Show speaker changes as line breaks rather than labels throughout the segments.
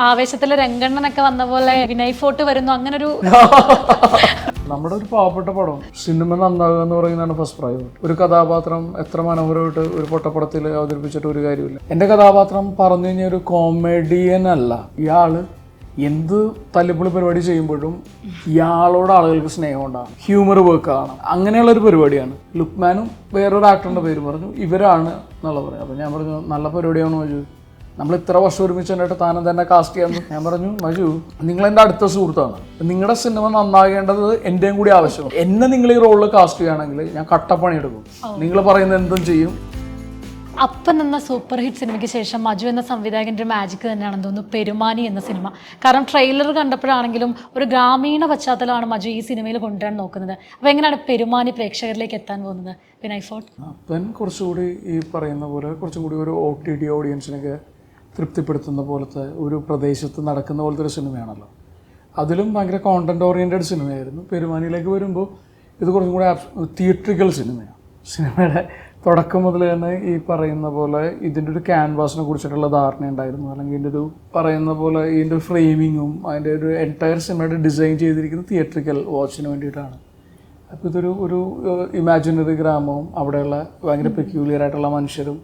ആവേശത്തിലെ രംഗണ്ണനൊക്കെ വന്ന പോലെ വിനയ് ഫോർട്ട് വരുന്നു അങ്ങനെ ഒരു
നമ്മുടെ ഒരു പാവപ്പെട്ട പടം സിനിമ നന്നാകുക എന്ന് പറയുന്നതാണ് ഫസ്റ്റ് പ്രയോറിറ്റി. ഒരു കഥാപാത്രം എത്ര മനോഹരമായിട്ട് ഒരു പൊട്ടപ്പടത്തിൽ അവതരിപ്പിച്ചിട്ട് ഒരു കാര്യമില്ല. എൻ്റെ കഥാപാത്രം പറഞ്ഞു കഴിഞ്ഞാൽ ഒരു കോമഡിയൻ അല്ല. ഇയാള് എന്ത് തല്ലിപ്പൊളി പരിപാടി ചെയ്യുമ്പോഴും ഇയാളോട് ആളുകൾക്ക് സ്നേഹം ഉണ്ടാകും, ഹ്യൂമർ വർക്കാണ്, അങ്ങനെയുള്ള ഒരു പരിപാടിയാണ്. ലുക്മാനും വേറൊരു ആക്ടറിന്റെ പേര് പറഞ്ഞു, ഇവരാണ് എന്നുള്ള പറയാം. അപ്പം ഞാൻ പറഞ്ഞു നല്ല പരിപാടിയാണെന്ന് മജു, നമ്മൾ ഇത്ര വർഷം ഒരുമിച്ച് എന്നിട്ട് താനും തന്നെ കാസ്റ്റ് ചെയ്യാമെന്ന്. ഞാൻ പറഞ്ഞു മജു, നിങ്ങൾ എൻ്റെ അടുത്ത സുഹൃത്താണ്, നിങ്ങളുടെ സിനിമ നന്നാകേണ്ടത് എൻ്റെയും കൂടി ആവശ്യമാണ്. എന്നെ നിങ്ങൾ ഈ റോളിൽ കാസ്റ്റ് ചെയ്യുകയാണെങ്കിൽ ഞാൻ കട്ടപ്പണി എടുക്കും, നിങ്ങൾ പറയുന്നത് എന്തും ചെയ്യും.
അപ്പൻ എന്ന സൂപ്പർ ഹിറ്റ് സിനിമയ്ക്ക് ശേഷം മജു എന്ന സംവിധായകൻ്റെ മാജിക് തന്നെയാണെന്ന് തോന്നുന്നു പെരുമാനി എന്ന സിനിമ. കാരണം ട്രെയിലർ കണ്ടപ്പോഴാണെങ്കിലും ഒരു ഗ്രാമീണ പശ്ചാത്തലമാണ് മജു ഈ സിനിമയിൽ കൊണ്ടുവരാൻ നോക്കുന്നത്. അപ്പോൾ എങ്ങനെയാണ് പെരുമാനി പ്രേക്ഷകരിലേക്ക് എത്താൻ പോകുന്നത് വിനയ് ഫോർട്ട്?
അപ്പൻ കുറച്ചുകൂടി ഈ പറയുന്ന പോലെ കുറച്ചും കൂടി ഒരു OTT ഓഡിയൻസിനൊക്കെ തൃപ്തിപ്പെടുത്തുന്ന പോലത്തെ ഒരു പ്രദേശത്ത് നടക്കുന്ന പോലത്തെ ഒരു സിനിമയാണല്ലോ. അതിലും ഭയങ്കര കോണ്ടന്റ് ഓറിയൻറ്റഡ് സിനിമയായിരുന്നു. പെരുമാനിയിലേക്ക് വരുമ്പോൾ ഇത് കുറച്ചും കൂടി തിയേറ്ററിക്കൽ സിനിമയാണ്. സിനിമയുടെ തുടക്കം മുതൽ തന്നെ ഈ പറയുന്ന പോലെ ഇതിൻ്റെ ഒരു ക്യാൻവാസിനെ കുറിച്ചിട്ടുള്ള ധാരണ ഉണ്ടായിരുന്നു. അല്ലെങ്കിൽ ഇതിൻ്റെ ഒരു പറയുന്ന പോലെ ഇതിൻ്റെ ഫ്രെയിമിങ്ങും അതിൻ്റെ ഒരു എൻറ്റയർ സിനിമയുടെ ഡിസൈൻ ചെയ്തിരിക്കുന്നത് തിയേറ്ററിക്കൽ വാച്ചിന് വേണ്ടിയിട്ടാണ്. അപ്പോൾ ഇതൊരു ഇമാജിനറി ഗ്രാമവും അവിടെയുള്ള ഭയങ്കര പെക്യൂലിയർ ആയിട്ടുള്ള മനുഷ്യരും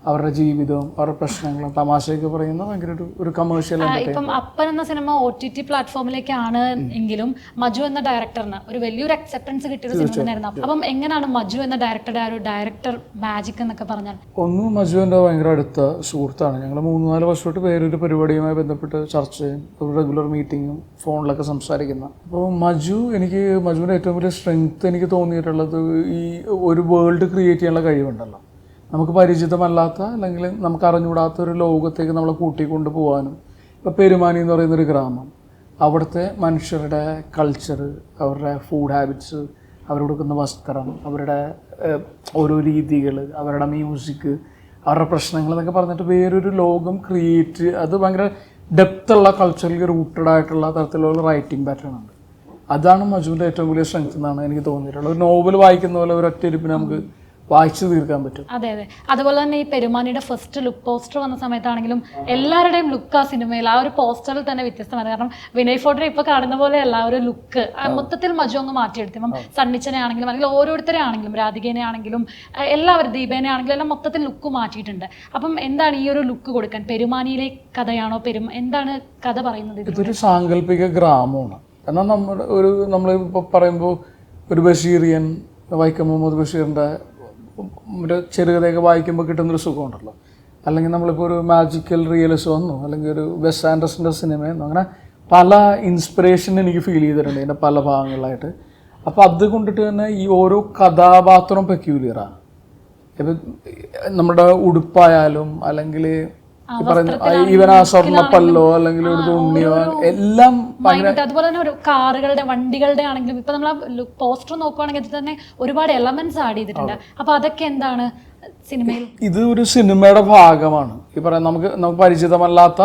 അവരുടെ ജീവിതവും അവരുടെ പ്രശ്നങ്ങളും തമാശയൊക്കെ പറയുന്ന ഭയങ്കര ഒരു കമേഴ്ഷ്യൽ.
ഇപ്പം അപ്പൻ എന്ന സിനിമ OTT പ്ലാറ്റ്ഫോമിലേക്കാണ് എങ്കിലും മജു എന്ന ഡയറക്ടറിന് ഒരു വലിയൊരു അക്സെപ്റ്റൻസ് കിട്ടിയൊരു സിനിമ തന്നെയായിരുന്നു. അപ്പം എങ്ങനെയാണ് മജു എന്ന ഡയറക്ടറുടെ ആ ഒരു ഡയറക്ടർ മാജിക് എന്നൊക്കെ പറഞ്ഞാൽ?
ഒന്ന്, മജു എൻ്റെ ഭയങ്കര അടുത്ത സുഹൃത്താണ്. ഞങ്ങൾ 3-4 വർഷമായിട്ട് വേറൊരു പരിപാടിയുമായി ബന്ധപ്പെട്ട് ചർച്ച ചെയ്യും, റെഗുലർ മീറ്റിങ്ങും ഫോണിലൊക്കെ സംസാരിക്കുന്ന. അപ്പോൾ മജുവിൻ്റെ ഏറ്റവും വലിയ സ്ട്രെങ്ത് എനിക്ക് തോന്നിയിട്ടുള്ളത് ഈ ഒരു വേൾഡ് ക്രിയേറ്റ് ചെയ്യാനുള്ള കഴിവുണ്ടല്ലോ. നമുക്ക് പരിചിതമല്ലാത്ത അല്ലെങ്കിൽ നമുക്ക് അറിഞ്ഞുകൂടാത്ത ഒരു ലോകത്തേക്ക് നമ്മളെ കൂട്ടിക്കൊണ്ട് പോകാനും. ഇപ്പോൾ പെരുമാനി എന്ന് പറയുന്നൊരു ഗ്രാമം, അവിടുത്തെ മനുഷ്യരുടെ കൾച്ചർ, അവരുടെ ഫുഡ് ഹാബിറ്റ്സ്, അവരോട് കൊടുക്കുന്ന വസ്ത്രം, അവരുടെ ഓരോ രീതികൾ, അവരുടെ മ്യൂസിക്, അവരുടെ പ്രശ്നങ്ങൾ എന്നൊക്കെ പറഞ്ഞിട്ട് വേറൊരു ലോകം ക്രിയേറ്റ്, അത് ഭയങ്കര ഡെപ്തുള്ള കൾച്ചറലി റൂട്ടഡ് ആയിട്ടുള്ള തരത്തിലുള്ള റൈറ്റിംഗ് പാറ്റേൺ ഉണ്ട്. അതാണ് മജുവിൻ്റെ ഏറ്റവും വലിയ സ്ട്രെങ്ത് എന്നാണ് എനിക്ക് തോന്നിയിട്ടുള്ളത്. ഒരു നോവൽ വായിക്കുന്ന പോലെ ഒരു ഒറ്റയിരിപ്പിന് നമുക്ക് വായിച്ചു തീർക്കാൻ പറ്റും.
അതെ അതെ. അതുപോലെ തന്നെ ഈ പെരുമാനിയുടെ ഫസ്റ്റ് ലുക്ക് പോസ്റ്റർ വന്ന സമയത്താണെങ്കിലും എല്ലാവരുടെയും ലുക്ക് ആ സിനിമയിൽ ആ ഒരു പോസ്റ്ററിൽ തന്നെ വ്യത്യസ്തമാണ്. കാരണം വിനയ് ഫോർട്ടിനെ ഇപ്പൊ കാണുന്ന പോലെയല്ല ഒരു ലുക്ക് മൊത്തത്തിൽ മജു അങ്ങ് മാറ്റിയെടുത്തു. ഇപ്പം സണ്ണിച്ചനെ ആണെങ്കിലും അല്ലെങ്കിൽ ഓരോരുത്തരെ ആണെങ്കിലും രാധികേനെ ആണെങ്കിലും എല്ലാവരും ദീപേനെ ആണെങ്കിലും എല്ലാം മൊത്തത്തിൽ ലുക്ക് മാറ്റിയിട്ടുണ്ട്. അപ്പം എന്താണ് ഈ ഒരു ലുക്ക് കൊടുക്കാൻ? പെരുമാനിയിലെ കഥയാണോ? എന്താണ് കഥ പറയുന്നത്?
ഇതൊരു സാങ്കല്പിക ഗ്രാമമാണ്. എന്നാൽ നമ്മളിപ്പോൾ പറയുമ്പോൾ ഒരു ബഷീറിയൻ, വൈക്കം മുഹമ്മദ് ബഷീറിൻ്റെ ഒരു ചെറുകഥയൊക്കെ വായിക്കുമ്പോൾ കിട്ടുന്നൊരു സുഖമുണ്ടല്ലോ. അല്ലെങ്കിൽ നമ്മളിപ്പോൾ ഒരു മാജിക്കൽ റിയലിസം വന്നു, അല്ലെങ്കിൽ ഒരു വെസ് ആൻഡേഴ്സൻ്റെ സിനിമയെന്നോ, അങ്ങനെ പല ഇൻസ്പിറേഷൻ എനിക്ക് ഫീൽ ചെയ്തിട്ടുണ്ട് ഇതിൻ്റെ പല ഭാഗങ്ങളിലായിട്ട്. അപ്പോൾ അതുകൊണ്ടിട്ട് തന്നെ ഈ ഓരോ കഥാപാത്രവും പെക്യൂലിയറാണ്. ഇപ്പം നമ്മുടെ ഉടുപ്പായാലും അല്ലെങ്കിൽ ഈവൻ ആ സ്വർണ്ണപ്പല്ലോ അല്ലെങ്കിൽ ഒരു തുണിയോ എല്ലാം
അതുപോലെ തന്നെ ഒരു കാറുകളുടെ വണ്ടികളുടെ ആണെങ്കിലും ഇപ്പൊ നമ്മൾ ആ പോസ്റ്റർ നോക്കുവാണെങ്കിൽ തന്നെ ഒരുപാട് എലമെന്റ്സ് ആഡ് ചെയ്തിട്ടുണ്ട്. അപ്പൊ അതൊക്കെ എന്താണ് സിനിമയിൽ?
ഇത് ഒരു സിനിമയുടെ ഭാഗമാണ്. ഈ പറയാം നമുക്ക് പരിചിതമല്ലാത്ത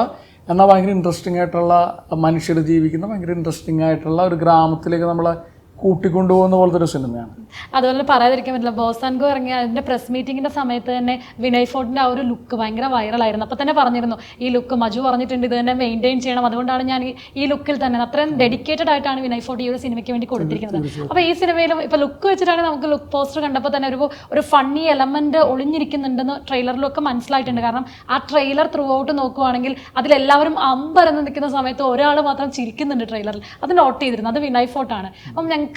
എന്നാൽ ഭയങ്കര ഇൻട്രസ്റ്റിംഗ് ആയിട്ടുള്ള മനുഷ്യർ ജീവിക്കുന്ന ഭയങ്കര ഇൻട്രസ്റ്റിംഗ് ആയിട്ടുള്ള ഒരു ഗ്രാമത്തിലേക്ക് നമ്മളെ കൂട്ടിക്കൊണ്ടുപോകുന്ന പോലത്തെ ഒരു സിനിമയാണ്.
അതുപോലെ പറയാതിരിക്കാൻ പറ്റില്ല, ബോസാൻഗോ ഇറങ്ങിയ അതിന്റെ പ്രസ് മീറ്റിംഗിന്റെ സമയത്ത് തന്നെ വിനയ് ഫോർട്ടിന്റെ ആ ഒരു ലുക്ക് ഭയങ്കര വൈറലായിരുന്നു. അപ്പൊ തന്നെ പറഞ്ഞിരുന്നു ഈ ലുക്ക് മജു പറഞ്ഞിട്ടുണ്ട് ഇത് തന്നെ മെയിൻറ്റെയിൻ ചെയ്യണം, അതുകൊണ്ടാണ് ഞാൻ ഈ ലുക്കിൽ തന്നെ അത്രയും ഡെഡിക്കേറ്റഡ് ആയിട്ടാണ് വിനയ് ഫോർട്ട് ഈ ഒരു സിനിമയ്ക്ക് വേണ്ടി കൊടുത്തിരിക്കുന്നത്. അപ്പൊ ഈ സിനിമയിലും ഇപ്പൊ ലുക്ക് വെച്ചിട്ടാണ് നമുക്ക് ലുക്ക് പോസ്റ്റർ കണ്ടപ്പോൾ തന്നെ ഒരു ഫണ്ണി എലമെന്റ് ഒളിഞ്ഞിരിക്കുന്നുണ്ടെന്ന് ട്രെയിലറിലൊക്കെ മനസ്സിലായിട്ടുണ്ട്. കാരണം ആ ട്രെയിലർ ത്രൂ ഔട്ട് നോക്കുവാണെങ്കിൽ അതിലെല്ലാവരും അമ്പരന്ന് നിൽക്കുന്ന സമയത്ത് ഒരാൾ മാത്രം ചിരിക്കുന്നുണ്ട് ട്രെയിലറിൽ. അത് നോട്ട് ചെയ്തിരുന്നു, അത് വിനയ് ഫോർട്ടാണ്. അപ്പം ഞങ്ങൾക്ക്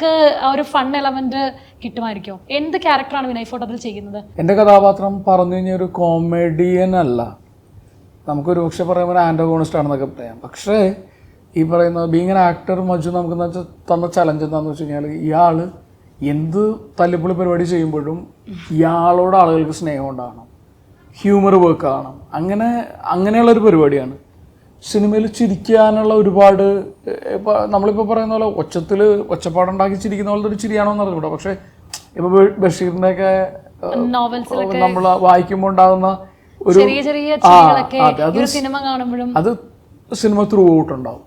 ആ ഒരു ഫൺ എലമെന്റ് കിട്ടുമായിരിക്കും. എന്ത് ക്യാരക്ടറാണ് വിനയ് ഫോർട്ട് അതിൽ ചെയ്യുന്നത്?
എൻ്റെ കഥാപാത്രം പറഞ്ഞു കഴിഞ്ഞാൽ ഒരു കോമഡിയൻ അല്ല. നമുക്കൊരു പക്ഷെ പറയുമ്പോൾ ആൻറ്റഗോണിസ്റ്റ് ആണെന്നൊക്കെ പറയാം. പക്ഷേ ഈ പറയുന്ന ബീങ് ആൻ ആക്ടർ മജു നമുക്ക് തന്ന ചലഞ്ച് എന്താണെന്ന് വെച്ച് കഴിഞ്ഞാൽ ഇയാൾ എന്ത് തല്ലിപ്പൊളി പരിപാടി ചെയ്യുമ്പോഴും ഇയാളോട് ആളുകൾക്ക് സ്നേഹം ഉണ്ടാകണം, ഹ്യൂമർ വർക്ക് ആകണം, അങ്ങനെയുള്ളൊരു പരിപാടിയാണ്. സിനിമയിൽ ചിരിക്കാനുള്ള ഒരുപാട് നമ്മളിപ്പോൾ പറയുന്ന പോലെ ഒച്ചപ്പാടുണ്ടാക്കി ചിരിക്കുന്ന പോലത്തെ ഒരു ചിരിയാണോ എന്ന് അറിഞ്ഞൂടാ. പക്ഷേ ഇപ്പോൾ ബഷീറിൻ്റെയൊക്കെ നമ്മൾ വായിക്കുമ്പോൾ ഉണ്ടാകുന്ന ഒരു
അത് സിനിമ ത്രൂ ഔട്ട് ഉണ്ടാവും.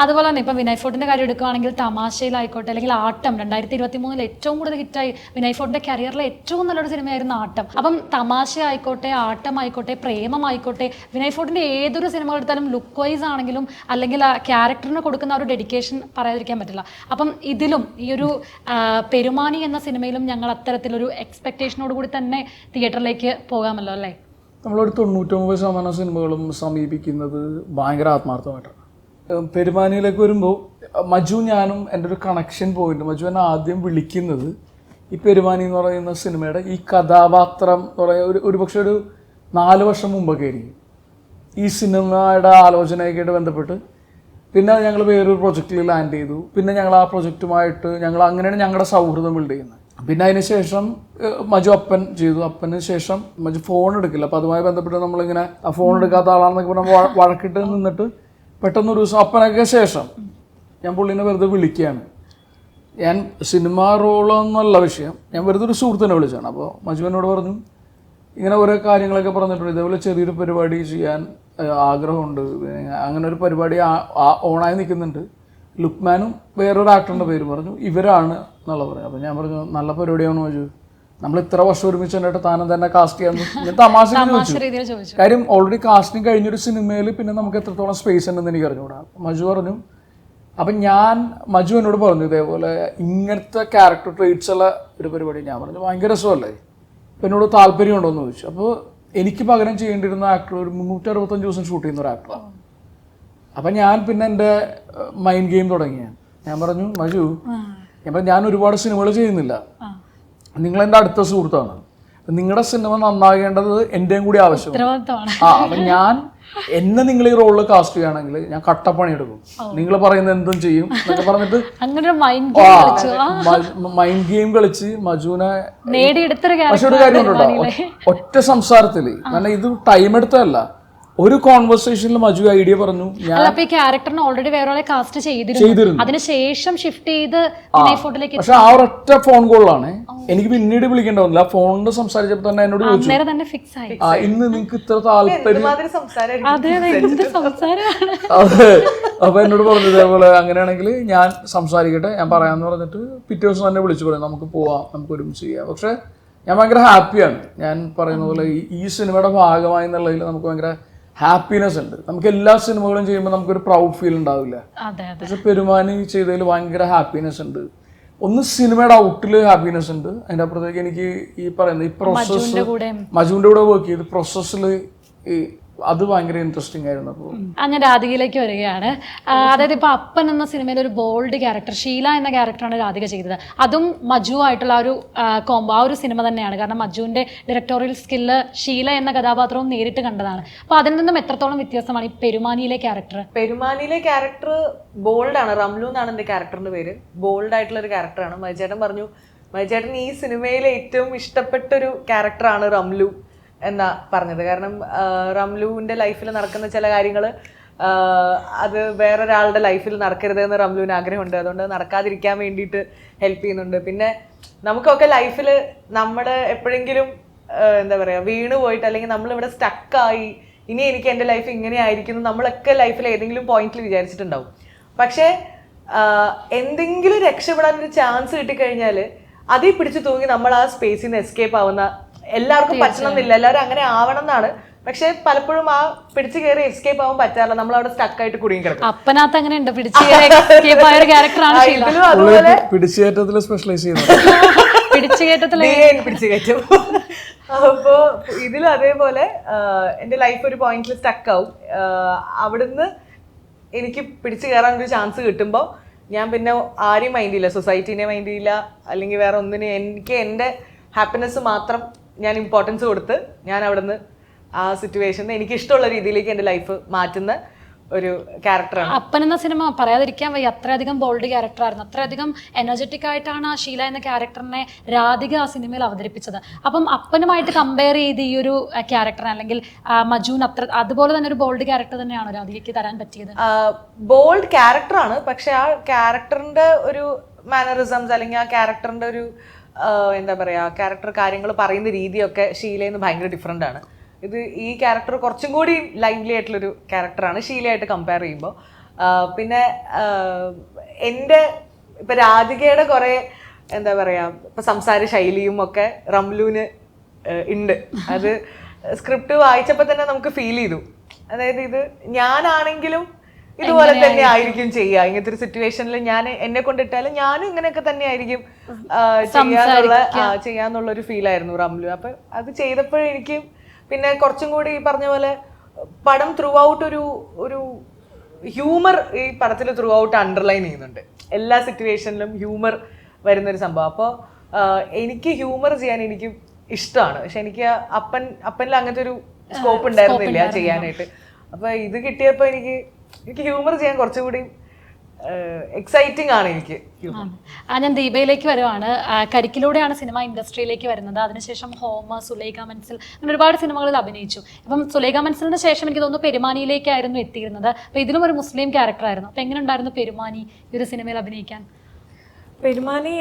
അതുപോലെ തന്നെ ഇപ്പം വിനയ് ഫോർട്ടിൻ്റെ കാര്യം എടുക്കുകയാണെങ്കിൽ തമാശയിലായിക്കോട്ടെ അല്ലെങ്കിൽ ആട്ടം 2023 ഏറ്റവും കൂടുതൽ ഹിറ്റായി വിനയ് ഫോർട്ടിൻ്റെ കരിയറിലെ ഏറ്റവും നല്ലൊരു സിനിമയായിരുന്നു ആട്ടം. അപ്പം തമാശ ആയിക്കോട്ടെ, ആട്ടം ആയിക്കോട്ടെ, പ്രേമമായിക്കോട്ടെ, വിനയ് ഫോർട്ടിൻ്റെ ഏതൊരു സിനിമ എടുത്താലും ലുക്ക് വൈസ് ആണെങ്കിലും അല്ലെങ്കിൽ ആ ക്യാരക്ടറിന് കൊടുക്കുന്ന ഒരു ഡെഡിക്കേഷൻ പറയാതിരിക്കാൻ പറ്റില്ല. അപ്പം ഇതിലും ഈ ഒരു പെരുമാനി എന്ന സിനിമയിലും ഞങ്ങൾ അത്തരത്തിലൊരു എക്സ്പെക്ടേഷനോട് കൂടി തന്നെ തിയേറ്ററിലേക്ക് പോകാമല്ലോ അല്ലേ?
നമ്മളൊരു 99% സിനിമകളും സമീപിക്കുന്നത് ഭയങ്കര ആത്മാർത്ഥമായിട്ടാണ്. പെരുമാനിയിലേക്ക് വരുമ്പോൾ മജു ഞാനും എൻ്റെ ഒരു കണക്ഷൻ പോയിന്റ്, മജു എന്നെ ആദ്യം വിളിക്കുന്നത് ഈ പെരുമാനി എന്ന് പറയുന്ന സിനിമയുടെ ഈ കഥാപാത്രം എന്ന് പറയുക ഒരു പക്ഷേ ഒരു 4 വർഷം മുമ്പൊക്കെ ആയിരിക്കും. ഈ സിനിമയുടെ ആലോചനയൊക്കെയായിട്ട് ബന്ധപ്പെട്ട് പിന്നെ ഞങ്ങൾ വേറൊരു പ്രൊജക്റ്റിൽ ലാൻഡ് ചെയ്തു. പിന്നെ ഞങ്ങൾ ആ പ്രൊജക്റ്റുമായിട്ട് അങ്ങനെയാണ് ഞങ്ങളുടെ സൗഹൃദം ബിൽഡ് ചെയ്യുന്നത്. പിന്നെ അതിന് ശേഷം മജു അപ്പൻ ചെയ്തു. അപ്പന് ശേഷം മജു ഫോൺ എടുക്കില്ല. അപ്പോൾ അതുമായി ബന്ധപ്പെട്ട് നമ്മളിങ്ങനെ ആ ഫോൺ എടുക്കാത്ത ആളാണെന്നൊക്കെ പറഞ്ഞാൽ വഴക്കിട്ട് നിന്നിട്ട് പെട്ടെന്നൊരു ദിവസം അപ്പനൊക്കെ ശേഷം ഞാൻ പുള്ളിനെ വെറുതെ വിളിക്കുകയാണ്. ഞാൻ സിനിമ റോളെന്നുള്ള വിഷയം ഞാൻ വെറുതെ ഒരു സുഹൃത്തിനെ വിളിച്ചാണ്. അപ്പോൾ മജു എന്നോട് പറഞ്ഞു ഇങ്ങനെ ഓരോ കാര്യങ്ങളൊക്കെ പറഞ്ഞിട്ടുണ്ട്, ഇതേപോലെ ചെറിയൊരു പരിപാടി ചെയ്യാൻ ആഗ്രഹമുണ്ട്, അങ്ങനെ ഒരു പരിപാടി ഓണായി നിൽക്കുന്നുണ്ട്, ലുക്മാനും വേറൊരു ആക്ടറിൻ്റെ പേര് പറഞ്ഞു, ഇവരാണ് എന്നുള്ള പറഞ്ഞു. അപ്പോൾ ഞാൻ പറഞ്ഞു നല്ല പരിപാടിയാണ് മജു, നമ്മൾ ഇത്ര വർഷം ഒരുമിച്ച് എന്നിട്ട് താനും തന്നെ കാസ്റ്റ് ചെയ്യാമെന്ന് ഞാൻ തമാശ ചോദിച്ചു. കാര്യം ഓൾറെഡി കാസ്റ്റിംഗ് കഴിഞ്ഞൊരു സിനിമയിൽ പിന്നെ നമുക്ക് എത്രത്തോളം സ്പേസ് ഉണ്ടെന്ന് എനിക്ക് അറിഞ്ഞുകൂടാ. മജു പറഞ്ഞു. അപ്പം മജു എന്നോട് പറഞ്ഞു ഇതേപോലെ ഇങ്ങനത്തെ ക്യാരക്ടർ ട്രേറ്റ്സ് ഉള്ള ഒരു പരിപാടി. ഞാൻ പറഞ്ഞു ഭയങ്കര രസമല്ലേ, അപ്പം എന്നോട് താല്പര്യമുണ്ടോ എന്ന് ചോദിച്ചു. അപ്പോൾ എനിക്ക് പകരം ചെയ്യേണ്ടിരുന്ന ആക്ടർ ഒരു 365 ദിവസം ഷൂട്ട് ചെയ്യുന്ന ഒരു ആക്ടറാണ്. അപ്പം ഞാൻ പിന്നെ എൻ്റെ മൈൻഡ് ഗെയിം തുടങ്ങിയാണ്. ഞാൻ പറഞ്ഞു മജു, ഞാൻ ഒരുപാട് സിനിമകൾ ചെയ്യുന്നില്ല, നിങ്ങളെൻ്റെ അടുത്ത സുഹൃത്താണ്, നിങ്ങളുടെ സിനിമ നന്നാകേണ്ടത് എൻ്റെയും കൂടി ആവശ്യമാണ്. അപ്പം എന്നെ നിങ്ങൾ ഈ റോളിൽ കാസ്റ്റ് ചെയ്യുകയാണെങ്കിൽ ഞാൻ കട്ടപ്പണി എടുക്കും, നിങ്ങൾ പറയുന്നത് എന്തും ചെയ്യും എന്നൊക്കെ പറഞ്ഞിട്ട് മൈൻഡ് ഗെയിം കളിച്ച് മജുവിനെ പക്ഷെ ഒരു കാര്യം ഉണ്ടോ, ഒറ്റ സംസാരത്തില് കാരണം ഇത് ടൈം എടുത്തതല്ല, ഒരു കോൺവെർസേഷനിൽ മജു ഐഡിയ പറഞ്ഞു.
ഓൾറെഡി വേറെ കാസ്റ്റ് ചെയ്തിരുന്നു, അതിനുശേഷം ഷിഫ്റ്റ് ചെയ്ത്
പക്ഷെ ആ ഒരൊറ്റ ഫോൺ കോളിലാണ് എനിക്ക് പിന്നീട് വിളിക്കേണ്ട വന്നില്ല. ആ ഫോണിൽ സംസാരിച്ചപ്പോൾ തന്നെ എന്നോട് ചോദിച്ചു ഇന്ന് നിങ്ങൾക്ക് ഇത്ര താല്പര്യം. അതെ, അപ്പൊ എന്നോട് പറഞ്ഞു ഇതേപോലെ അങ്ങനെയാണെങ്കിൽ ഞാൻ സംസാരിക്കട്ടെ, ഞാൻ പറയാന്ന് പറഞ്ഞിട്ട് പിറ്റേ ദിവസം തന്നെ വിളിച്ചു പറയും നമുക്ക് പോവാം, നമുക്ക് ഒരുമിച്ച് ചെയ്യാം. പക്ഷെ ഞാൻ ഭയങ്കര ഹാപ്പിയാണ്. ഞാൻ പറയുന്ന പോലെ ഈ സിനിമയുടെ ഭാഗമായി എന്നുള്ളതിൽ നമുക്ക് ഭയങ്കര ഹാപ്പിനെസ് ഉണ്ട്. നമുക്ക് എല്ലാ സിനിമകളും ചെയ്യുമ്പോൾ നമുക്കൊരു പ്രൗഡ് ഫീൽ ഉണ്ടാവില്ല. പക്ഷെ പെരുമാനി ചെയ്തതിൽ ഭയങ്കര ഹാപ്പിനെസ് ഉണ്ട്. ഒന്ന് സിനിമയുടെ ഔട്ടിൽ ഹാപ്പിനെസ് ഉണ്ട്, അതിൻ്റെ അപ്പുറത്തേക്ക് എനിക്ക് ഈ പറയുന്ന ഈ പ്രോസസ്സ് മജുവിൻ്റെ കൂടെ വർക്ക് ചെയ്ത് പ്രോസസ്സിൽ അത് ഭയങ്കര ഇൻട്രസ്റ്റിംഗ് ആയിരുന്നു. അപ്പോൾ
ഞാൻ രാധികയിലേക്ക് വരികയാണ്. അതായത് ഇപ്പോൾ അപ്പൻ എന്ന സിനിമയിൽ ഒരു ബോൾഡ് ക്യാരക്ടർ ഷീല എന്ന ക്യാരക്ടറാണ് രാധിക ചെയ്തത്. അതും മജു ആയിട്ടുള്ള ആ ഒരു കോംബോ, ആ ഒരു സിനിമ തന്നെയാണ്. കാരണം മജുവിൻ്റെ ഡയറക്ടോറിയൽ സ്കില്ല് ഷീല എന്ന കഥാപാത്രവും നേരിട്ട് കണ്ടതാണ്. അപ്പോൾ അതിൽ നിന്നും എത്രത്തോളം വ്യത്യാസമാണ് ഈ പെരുമാനിയിലെ ക്യാരക്ടർ?
പെരുമാനിയിലെ ക്യാരക്ടർ ബോൾഡാണ്. റംലു എന്നാണ് എൻ്റെ ക്യാരക്ടറിൻ്റെ പേര്. ബോൾഡ് ആയിട്ടുള്ള ഒരു ക്യാരക്ടറാണ്. മൈചേട്ടൻ പറഞ്ഞു മൈചേട്ടൻ ഈ സിനിമയിലെ ഏറ്റവും ഇഷ്ടപ്പെട്ടൊരു ക്യാരക്ടറാണ് റംലു എന്നാ പറഞ്ഞത്. കാരണം റംലുവിൻ്റെ ലൈഫിൽ നടക്കുന്ന ചില കാര്യങ്ങൾ അത് വേറൊരാളുടെ ലൈഫിൽ നടക്കരുതെന്ന് റംലുവിന് ആഗ്രഹമുണ്ട്. അതുകൊണ്ട് നടക്കാതിരിക്കാൻ വേണ്ടിയിട്ട് ഹെൽപ്പ് ചെയ്യുന്നുണ്ട്. പിന്നെ നമുക്കൊക്കെ ലൈഫിൽ നമ്മൾ എപ്പോഴെങ്കിലും എന്താ പറയുക വീണ് പോയിട്ട് അല്ലെങ്കിൽ നമ്മളിവിടെ സ്റ്റക്കായി ഇനി എനിക്ക് എൻ്റെ ലൈഫ് ഇങ്ങനെ ആയിരിക്കുന്നു നമ്മളൊക്കെ ലൈഫിൽ ഏതെങ്കിലും പോയിന്റിൽ വിചാരിച്ചിട്ടുണ്ടാവും. പക്ഷേ എന്തെങ്കിലും രക്ഷപ്പെടാനൊരു ചാൻസ് കിട്ടിക്കഴിഞ്ഞാൽ അതിൽ പിടിച്ചു തൂങ്ങി നമ്മൾ ആ സ്പേസിൽ നിന്ന് എസ്കേപ്പ് ആവുന്ന എല്ലാവർക്കും പറ്റണമെന്നില്ല, എല്ലാവരും അങ്ങനെ ആവണം എന്നാണ്. പക്ഷെ പലപ്പോഴും ആ പിടിച്ചു കയറി എസ്കേപ്പ് ആവാൻ പറ്റാറില്ല, നമ്മൾ അവിടെ സ്റ്റക്ക് ആയിട്ട് കുടുങ്ങി കിടക്കും.
അപ്പനകത്ത് അങ്ങനെ ഉണ്ട്, അതുപോലെ
പിടിച്ചുകയറ്റത്തിൽ സ്പെഷ്യലൈസ് ചെയ്യുന്നത്
പിടിച്ചുകയറ്റും. അപ്പോ ഇതിലും അതേപോലെ എന്റെ ലൈഫ് ഒരു പോയിന്റിൽ സ്റ്റക്ക് ആവും. അവിടുന്ന് എനിക്ക് പിടിച്ചു കയറാൻ ഒരു ചാൻസ് കിട്ടുമ്പോൾ ഞാൻ പിന്നെ ആരെയും മൈൻഡ് ചെയ്യില്ല, സൊസൈറ്റീനെ മൈൻഡ് ചെയ്യില്ല, അല്ലെങ്കിൽ വേറെ ഒന്നിനും. എനിക്ക് എൻ്റെ ഹാപ്പിനെസ് മാത്രം ഞാൻ ഇമ്പോർട്ടൻസ് കൊടുത്ത് ഞാൻ അവിടുന്ന് ആ സിറ്റുവേഷനിൽ എനിക്ക് ഇഷ്ടമുള്ള രീതിയിലേക്ക് എൻ്റെ ലൈഫ് മാറ്റുന്ന ഒരു ക്യാരക്ടറാണ്
അപ്പൻ എന്ന സിനിമ. പറയാതിരിക്കാൻ വയ്യ, അത്രയധികം ബോൾഡ് ക്യാരക്ടറായിരുന്നു, അത്രയധികം എനർജറ്റിക് ആയിട്ടാണ് ആ ഷീല എന്ന ക്യാരക്ടറിനെ രാധിക ആ സിനിമയിൽ അവതരിപ്പിച്ചത്. അപ്പം അപ്പനുമായിട്ട് കമ്പയർ ചെയ്ത് ഈ ഒരു ക്യാരക്ടറിനെ അല്ലെങ്കിൽ മജുൻ അതുപോലെ തന്നെ ഒരു ബോൾഡ് ക്യാരക്ടർ തന്നെയാണോ രാധികയ്ക്ക് തരാൻ പറ്റിയത്?
ബോൾഡ് ക്യാരക്ടറാണ്, പക്ഷെ ആ ക്യാരക്ടറിന്റെ ഒരു മാനറിസംസ് അല്ലെങ്കിൽ ആ ക്യാരക്ടറിന്റെ ഒരു എന്താ പറയുക ക്യാരക്ടർ കാര്യങ്ങൾ പറയുന്ന രീതിയൊക്കെ ഷീലയിൽ നിന്ന് ഭയങ്കര ഡിഫറെൻ്റ് ആണ്. ഇത് ഈ ക്യാരക്ടർ കുറച്ചും കൂടി ലൈവ്ലി ആയിട്ടുള്ളൊരു ക്യാരക്ടറാണ് ഷീലയായിട്ട് കമ്പയർ ചെയ്യുമ്പോൾ. പിന്നെ എൻ്റെ ഇപ്പൊ രാധികയുടെ കുറെ എന്താ പറയാ ഇപ്പൊ സംസാര ശൈലിയും ഒക്കെ റംലുവിന് ഉണ്ട്. അത് സ്ക്രിപ്റ്റ് വായിച്ചപ്പോൾ തന്നെ നമുക്ക് ഫീൽ ചെയ്തു. അതായത് ഇത് ഞാനാണെങ്കിലും ഇതുപോലെ തന്നെ ആയിരിക്കും ചെയ്യുക. ഇങ്ങനത്തെ ഒരു സിറ്റുവേഷനിൽ ഞാൻ എന്നെ കൊണ്ടിട്ടാലും ഞാനും ഇങ്ങനെയൊക്കെ തന്നെ ആയിരിക്കും ചെയ്യാന്നുള്ള ഒരു ഫീലായിരുന്നു റംലു. അപ്പൊ അത് ചെയ്തപ്പോഴെനിക്ക് പിന്നെ കുറച്ചും കൂടി ഈ പറഞ്ഞ പോലെ പടം ത്രൂ ഔട്ട് ഒരു ഹ്യൂമർ ഈ പടത്തിൽ ത്രൂ ഔട്ട് അണ്ടർലൈൻ ചെയ്യുന്നുണ്ട്. എല്ലാ സിറ്റുവേഷനിലും ഹ്യൂമർ വരുന്നൊരു സംഭവം. അപ്പോൾ എനിക്ക് ഹ്യൂമർ ചെയ്യാൻ എനിക്ക് ഇഷ്ടമാണ്. പക്ഷെ എനിക്ക് അപ്പനിൽ അങ്ങനത്തെ ഒരു സ്കോപ്പ് ഉണ്ടായിരുന്നില്ല ചെയ്യാനായിട്ട്. അപ്പൊ ഇത് കിട്ടിയപ്പോൾ എനിക്ക് ഹ്യൂമർ ചെയ്യാൻ കുറച്ചുകൂടി എക്സൈറ്റിംഗ് ആണ് എനിക്ക്.
ഞാൻ ദീപയിലേക്ക് വരുവാണ്. കരിക്കിലൂടെയാണ് സിനിമ ഇൻഡസ്ട്രിയിലേക്ക് വരുന്നത്. അതിനുശേഷം ഹോമ, സുലേഖ മനസ്സിൽ അങ്ങനെ ഒരുപാട് സിനിമകളിൽ അഭിനയിച്ചു. അപ്പം സുലേഖ മനസ്സിലിന് ശേഷം എനിക്ക് തോന്നുന്നു പെരുമാനിയിലേക്കായിരുന്നു എത്തിയിരുന്നത്. അപ്പൊ ഇതിലും ഒരു മുസ്ലിം ക്യാരക്ടറായിരുന്നു. അപ്പൊ എങ്ങനെ ഉണ്ടായിരുന്നു പെരുമാനി ഈ ഒരു സിനിമയിൽ അഭിനയിക്കാൻ?
പെരുമാനി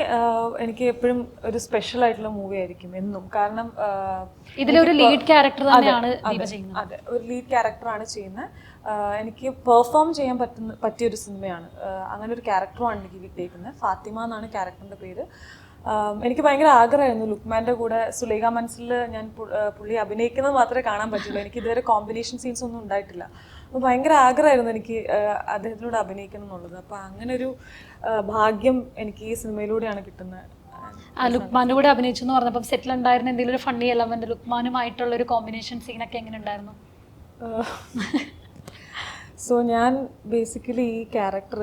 എനിക്ക് എപ്പോഴും ഒരു സ്പെഷ്യൽ ആയിട്ടുള്ള മൂവി ആയിരിക്കും എന്നും. കാരണം
ഇതിലൊരു ലീഡ് ക്യാരക്ടർ തന്നെയാണ് ദീപ ചെയ്യുന്നത്.
അതെ, ഒരു ലീഡ് ക്യാരക്ടറാണ് ചെയ്യുന്നത്. എനിക്ക് പെർഫോം ചെയ്യാൻ പറ്റിയൊരു സിനിമയാണ്. അങ്ങനെ ഒരു ക്യാരക്ടറുമാണ് എനിക്ക് കിട്ടിയിരിക്കുന്നത്. ഫാത്തിമ എന്നാണ് ക്യാരക്ടറിൻ്റെ പേര്. എനിക്ക് ഭയങ്കര ആഗ്രഹമായിരുന്നു ലുക്മാൻ്റെ കൂടെ സുലേഖ മനസ്സിൽ ഞാൻ പുള്ളി അഭിനയിക്കുന്നത് മാത്രമേ കാണാൻ പറ്റുള്ളൂ. എനിക്ക് ഇതുവരെ കോമ്പിനേഷൻ സീൻസ് ഒന്നും ഉണ്ടായിട്ടില്ല. അപ്പോൾ ഭയങ്കര ആഗ്രഹമായിരുന്നു എനിക്ക് അദ്ദേഹത്തിലൂടെ അഭിനയിക്കണം എന്നുള്ളത്. അപ്പോൾ അങ്ങനെ ഒരു ഭാഗ്യം എനിക്ക് ഈ സിനിമയിലൂടെയാണ് കിട്ടുന്നത്.
ലുക്മാൻ്റെ കൂടെ അഭിനയിച്ചു എന്ന് പറഞ്ഞപ്പോൾ സെറ്റിൽ ഉണ്ടായിരുന്ന എന്തെങ്കിലും ഒരു ഫണ്ണി എലമെന്റ് ലുക്മാനുമായിട്ടുള്ള ഒരു കോമ്പിനേഷൻ സീനൊക്കെ എങ്ങനെ ഉണ്ടായിരുന്നു?
സോ ഞാൻ ബേസിക്കലി ഈ ക്യാരക്ടർ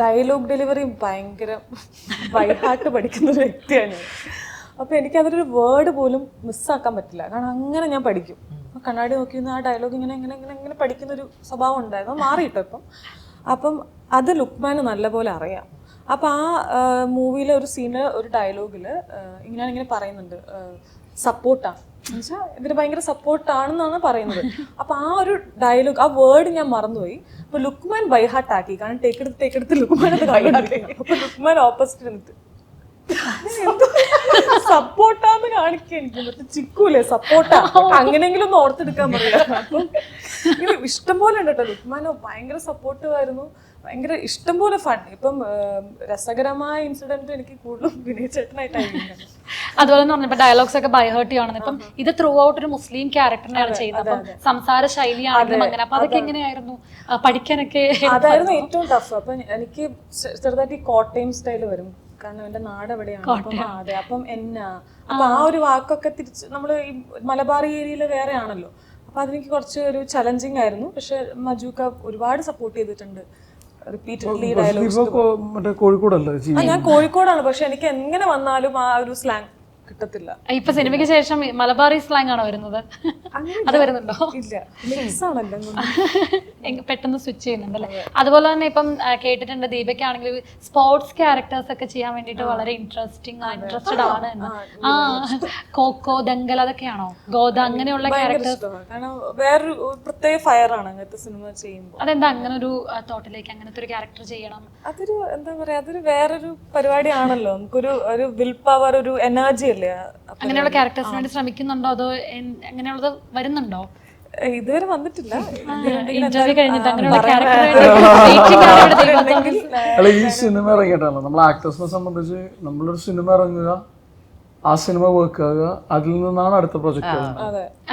ഡയലോഗ് ഡെലിവറി ഭയങ്കര ബൈഹാർട്ട് പഠിക്കുന്ന ഒരു വ്യക്തിയാണ്. അപ്പോൾ എനിക്കതൊരു വേർഡ് പോലും മിസ്സാക്കാൻ പറ്റില്ല. കാരണം അങ്ങനെ ഞാൻ പഠിക്കും. അപ്പോൾ കണ്ണാടി നോക്കി ആ ഡയലോഗ് ഇങ്ങനെ ഇങ്ങനെ ഇങ്ങനെ ഇങ്ങനെ പഠിക്കുന്നൊരു സ്വഭാവം ഉണ്ടായിരുന്നു. മാറിയിട്ടോ ഇപ്പം. അപ്പം അത് ലുക്മാന് നല്ലപോലെ അറിയാം. അപ്പം ആ മൂവിയിലെ ഒരു സീനിൽ ഒരു ഡയലോഗിൽ ഇങ്ങനെ പറയുന്നുണ്ട്, സപ്പോർട്ടാണ് എന്നുവെച്ചാൽ ഇതിന് ഭയങ്കര സപ്പോർട്ടാണെന്നാണ് പറയുന്നത്. അപ്പം ആ ഒരു ഡയലോഗ്, ആ വേർഡ് ഞാൻ മറന്നുപോയി. അപ്പൊ ലുക്മാൻ ബൈഹാർട്ട് ആക്കി. കാരണം ടേക്കെടുത്ത് ലുക്മാൻ അത് കൈകാട്ടി. അപ്പൊ ലുക്മാൻ ഓപ്പോസിറ്റ് നിന്നിട്ട് സപ്പോർട്ടാന്ന് കാണിക്കുക. എനിക്ക് മറ്റേ ചിക്കൂലേ സപ്പോർട്ടാ, അങ്ങനെയെങ്കിലും ഒന്ന് ഓർത്തെടുക്കാൻ പറയാം. അപ്പം ഇഷ്ടം പോലെ ഉണ്ട് കേട്ടോ. ലുക്മാനോ ഭയങ്കര സപ്പോർട്ടീവ് ആയിരുന്നു. ഭയങ്കര ഇഷ്ടം പോലെ ഫൺ. ഇപ്പം രസകരമായ ഇൻസിഡന്റ് എനിക്ക് കൂടുതലും വിനയ് ചേട്ടനായിട്ടായിരുന്നു.
അതുപോലെ തന്നെ പറഞ്ഞപ്പോ ഡയലോഗ്സ് ഒക്കെ ബൈഹേർട്ട് ചെയ്യണമെന്ന്. ഇപ്പം ഇത് ത്രൂ ഔട്ട് ഒരു മുസ്ലിം ക്യാരക്ടറിനെയാണ് ചെയ്യുന്നത്. അപ്പം സംസാര ശൈലിയാണെങ്കിലും അങ്ങനെ. അപ്പൊ അതൊക്കെ എങ്ങനെയായിരുന്നു പഠിക്കാനൊക്കെ?
അതായിരുന്നു ഏറ്റവും ടഫ്. അപ്പൊ എനിക്ക് ചെറുതായിട്ട് ഈ കോട്ടയം സ്റ്റൈൽ വരും. കാരണം എന്റെ നാട് എവിടെയാണ്. അതെ, അപ്പം അപ്പൊ ആ ഒരു വാക്കൊക്കെ തിരിച്ച് നമ്മള് ഈ മലബാർ ഏരിയയിൽ വേറെ ആണല്ലോ. അപ്പൊ അതെനിക്ക് കുറച്ച് ഒരു ചലഞ്ചിങ് ആയിരുന്നു. പക്ഷെ മജൂക്ക ഒരുപാട് സപ്പോർട്ട് ചെയ്തിട്ടുണ്ട്. Repeatedly dialogues. ഞാൻ കോഴിക്കോടാണ്, പക്ഷെ എനിക്ക് എങ്ങനെ വന്നാലും ആ ഒരു സ്ലാങ് കിട്ടത്തില്ല.
ഇപ്പൊ സിനിമയ്ക്ക് ശേഷം മലബാറി സ്ലാങ് ആണോ വരുന്നത്? അത് വരുന്നുണ്ടോ?
ഇല്ല, മിക്സ് ആണല്ലോ,
പെട്ടെന്ന് സ്വിച്ച് ചെയ്യുന്നുണ്ടല്ലേ. അതുപോലെ തന്നെ ഇപ്പം കേട്ടിട്ടുണ്ട് ദീപയ്ക്കാണെങ്കിൽ സ്പോർട്സ് ക്യാരക്ടേഴ്സ് ഒക്കെ ചെയ്യാൻ വേണ്ടിട്ട് വളരെ ഇൻട്രസ്റ്റഡ് ആണ് എന്ന്. കോക്കോ, ദങ്കൽ അതൊക്കെയാണോ? ഗോദ അങ്ങനെയുള്ള ക്യാരക്ടേഴ്സ്?
കാരണം വേറൊരു പ്രത്യേക ഫയർ ആണ് അങ്ങനത്തെ സിനിമ ചെയ്യുമ്പോൾ.
അതെന്താ അങ്ങനെ ഒരു തോട്ടിലേക്ക് അങ്ങനത്തെ ഒരു ക്യാരക്ടർ ചെയ്യണം?
അതൊരു എന്താ പറയാ, അതൊരു വേറൊരു പരിപാടിയാണല്ലോ. നമുക്കൊരു വിൽ പവർ, ഒരു എനർജി അല്ലേ.
അങ്ങനെയുള്ള ക്യാരക്ടേഴ്സിന് വേണ്ടി ശ്രമിക്കുന്നുണ്ടോ അതോ അങ്ങനെയുള്ളത് വരുന്നുണ്ടോ?
ഇതുവരെ വന്നിട്ടില്ല.
ഇന്റർവ്യൂ കഴിഞ്ഞിട്ട് അങ്ങനെയുള്ള
അല്ല, ഈ സിനിമ ഇറങ്ങിയിട്ടാണല്ലോ നമ്മൾ ആക്ടേഴ്സിനെ സംബന്ധിച്ച് നമ്മളൊരു സിനിമ ഇറങ്ങുക, ആ സിനിമ വർക്ക് ആകുക, അതിൽ നിന്നാണ് അടുത്ത പ്രൊജക്ട്.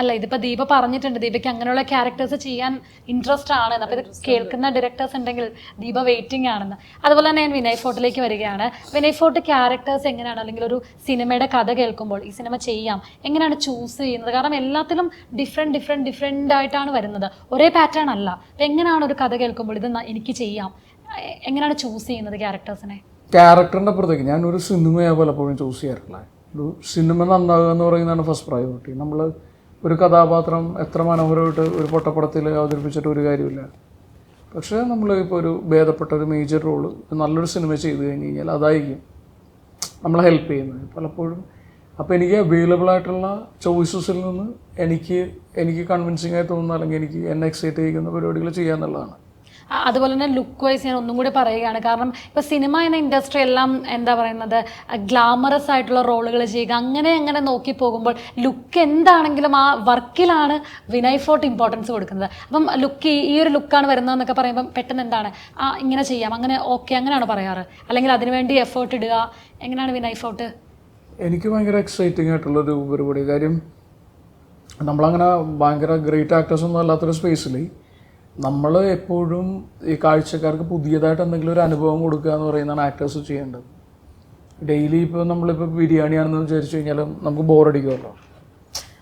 അല്ല, ഇതിപ്പോ ദീപ പറഞ്ഞിട്ടുണ്ട് ദീപയ്ക്ക് അങ്ങനെയുള്ള ക്യാരക്ടേഴ്സ് ചെയ്യാൻ ഇൻട്രസ്റ്റ് ആണെന്ന്. അപ്പൊ ഇത് കേൾക്കുന്ന ഡയറക്ടേഴ്സ് ഉണ്ടെങ്കിൽ ദീപ വെയിറ്റിംഗ് ആണെന്ന്. അതുപോലെ തന്നെ ഞാൻ വിനയ് ഫോർട്ടിലേക്ക് വരികയാണ്. വിനയ് ഫോർട്ട് ക്യാരക്ടേഴ്സ് എങ്ങനെയാണ്, അല്ലെങ്കിൽ ഒരു സിനിമയുടെ കഥ കേൾക്കുമ്പോൾ ഈ സിനിമ ചെയ്യാം എങ്ങനെയാണ് ചൂസ് ചെയ്യുന്നത്? കാരണം എല്ലാത്തിലും ഡിഫറെന്റ് ആയിട്ടാണ് വരുന്നത്, ഒരേ പാറ്റേൺ അല്ല. അപ്പൊ എങ്ങനെയാണ് ഒരു കഥ കേൾക്കുമ്പോൾ ഇത് എനിക്ക് ചെയ്യാം, എങ്ങനെയാണ് ചൂസ് ചെയ്യുന്നത് ക്യാരക്ടേഴ്സിനെ?
ക്യാരക്ടറിന്റെ അപ്പുറത്തേക്ക് ഞാൻ ഒരു സിനിമയെ പലപ്പോഴും ചൂസ് ചെയ്യാറില്ല. ഒരു സിനിമ നന്നാകുക എന്ന് പറയുന്നതാണ് ഫസ്റ്റ് പ്രയോറിറ്റി. നമ്മൾ ഒരു കഥാപാത്രം എത്ര മനോഹരമായിട്ട് ഒരു പൊട്ടപ്പടത്തിൽ അവതരിപ്പിച്ചിട്ട് ഒരു കാര്യമില്ല. പക്ഷേ നമ്മൾ ഇപ്പോൾ ഒരു ഭേദപ്പെട്ട ഒരു മേജർ റോള് നല്ലൊരു സിനിമ ചെയ്ത് കഴിഞ്ഞ് കഴിഞ്ഞാൽ അതായിരിക്കും നമ്മളെ ഹെൽപ്പ് ചെയ്യുന്നത് പലപ്പോഴും. അപ്പോൾ എനിക്ക് അവൈലബിൾ ആയിട്ടുള്ള ചോയ്സസിൽ നിന്ന് എനിക്ക് കൺവിൻസിങ് ആയി തോന്നുന്ന, അല്ലെങ്കിൽ എനിക്ക് എന്നെ എക്സൈറ്റ് ചെയ്യുന്ന പരിപാടികൾ ചെയ്യാന്നുള്ളതാണ്.
അതുപോലെ തന്നെ ലുക്ക് വൈസ് ഞാൻ ഒന്നും കൂടി പറയുകയാണ്. കാരണം ഇപ്പോൾ സിനിമ എന്ന ഇൻഡസ്ട്രി എല്ലാം എന്താ പറയുന്നത് ഗ്ലാമറസ് ആയിട്ടുള്ള റോളുകൾ ചെയ്യുക, അങ്ങനെ നോക്കി പോകുമ്പോൾ ലുക്ക് എന്താണെങ്കിലും ആ വർക്കിലാണ് വിനയ് ഫോർട്ട് ഇമ്പോർട്ടൻസ് കൊടുക്കുന്നത്. അപ്പം ലുക്ക് ഈ ഒരു ലുക്കാണ് വരുന്നതെന്നൊക്കെ പറയുമ്പം പെട്ടെന്ന് എന്താണ് ഇങ്ങനെ ചെയ്യാം, അങ്ങനെ ഓക്കെ അങ്ങനെയാണ് പറയാറ്, അല്ലെങ്കിൽ അതിനുവേണ്ടി എഫേർട്ട് ഇടുക, എങ്ങനെയാണ് വിനയ് ഫോർട്ട്?
എനിക്ക് ഭയങ്കര എക്സൈറ്റിംഗ് ആയിട്ടുള്ളൊരു പരിപാടി. കാര്യം നമ്മളങ്ങനെ ഭയങ്കര ഗ്രേറ്റ് ആക്ടേഴ്സ് ഒന്നും അല്ലാത്തൊരു സ്പേസിൽ നമ്മൾ എപ്പോഴും ഈ കാഴ്ചക്കാർക്ക് പുതിയതായിട്ട് എന്തെങ്കിലും ഒരു അനുഭവം കൊടുക്കുക എന്ന് പറയുന്നതാണ് ആക്ടേഴ്സ് ചെയ്യേണ്ടത്. ഡെയിലി ഇപ്പോൾ നമ്മളിപ്പോൾ ബിരിയാണിയാണെന്ന് വിചാരിച്ചു കഴിഞ്ഞാലും നമുക്ക് ബോറടിക്കുമല്ലോ.